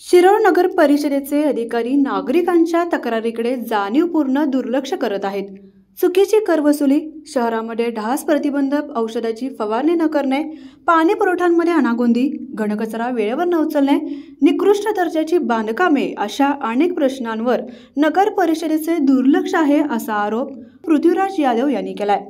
शिरोळ नगर परिषदेचे अधिकारी नागरिकांच्या तक्रारीकडे जाणीवपूर्ण दुर्लक्ष करत आहेत। चुकीची करवसुली, शहरामध्ये ढास प्रतिबंधक औषधाची फवारणी न करणे, पाणी पुरवठ्यांमध्ये अनागोंदी, घनकचरा वेळेवर न उचलणे, निकृष्ट दर्जाची बांधकामे अशा अनेक प्रश्नांवर नगर परिषदेचे दुर्लक्ष आहे असा आरोप पृथ्वीराज यादव यांनी केलाय।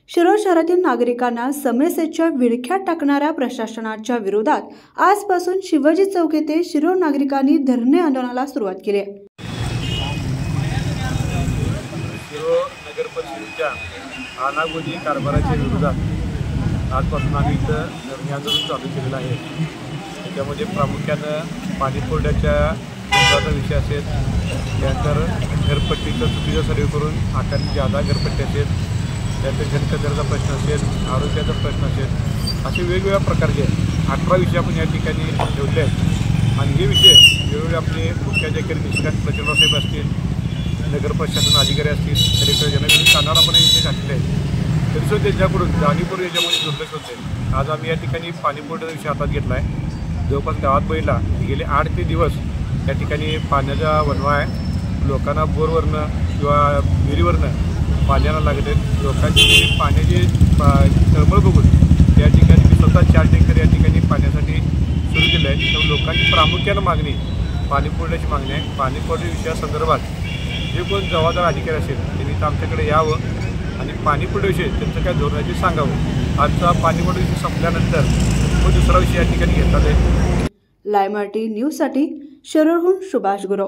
शिरोळ शहरातील नागरिकांना समस्येच्या विळख्यात टाकणाऱ्या प्रशासनाच्या विरोधात आजपासून शिवाजी चौक येथे शिरोळ नागरिकांनी धरणे आंदोलनाला सुरुवात केली आहे। शिरोळ नगर परिषदेच्या अनागोंदी कारभाराच्या विरोधात आजपासून आम्ही इथं धरणे आंदोलन चालू केलेलं आहे। त्याच्यामध्ये प्रामुख्यानं पाणीपुरवठ्याच्या मुद्द्याचा विषय असेल, त्यानंतर घरपट्टीचं चुकीचं सर्वे करून आकारणी जादा घरपट्टी असेल, त्यानंतर घनकचऱ्याचा प्रश्न असेल, आरोग्याचा प्रश्न असेल, असे वेगवेगळ्या प्रकारचे 18 विषय आपण या ठिकाणी ठेवले आहेत। आणि हे विषय वेगवेगळे आपले मुख्याधिकारी निष्कांत प्रचंडसाहेब असतील, नगर प्रशासन अधिकारी असतील, कलेक्टर जनरल कानाडामध्ये विषय टाकले आहेत। तरीसुद्धा त्यांच्याकडून जाणीवपूर्वक याच्यामध्ये दुर्लक्ष होते। आज आम्ही या ठिकाणी पाणीपुरवठ्याचा विषय हातात घेतला आहे। जवळपास गावात बघितला गेले 8 ते दिवस या ठिकाणी पाण्याचा वणवा आहे। लोकांना बोरवरनं किंवा विहिरीवरनं पाण्याला लागत आहेत। लोकांची पाण्याची तळमळ बघून या ठिकाणी मी स्वतः 4 टँकर या ठिकाणी पाण्यासाठी सुरू केले आहेत। तर लोकांची प्रामुख्यानं मागणी पाणीपुरवठ्याची मागणी आहे। पाणीपुरवठ्या विषयासंदर्भात जे कोण जबाबदार अधिकारी असेल त्यांनी तर आमच्याकडे यावं आणि पाणीपुरवठ्याविषयी त्यांचं काय धोरण आहे ते सांगावं। आजचा पाणीपुरवठा विषय संपल्यानंतर तो दुसरा विषय या ठिकाणी घेतला जाईल। लाईव्ह मराठी न्यूजसाठी शिरोळहून सुभाष गुरव।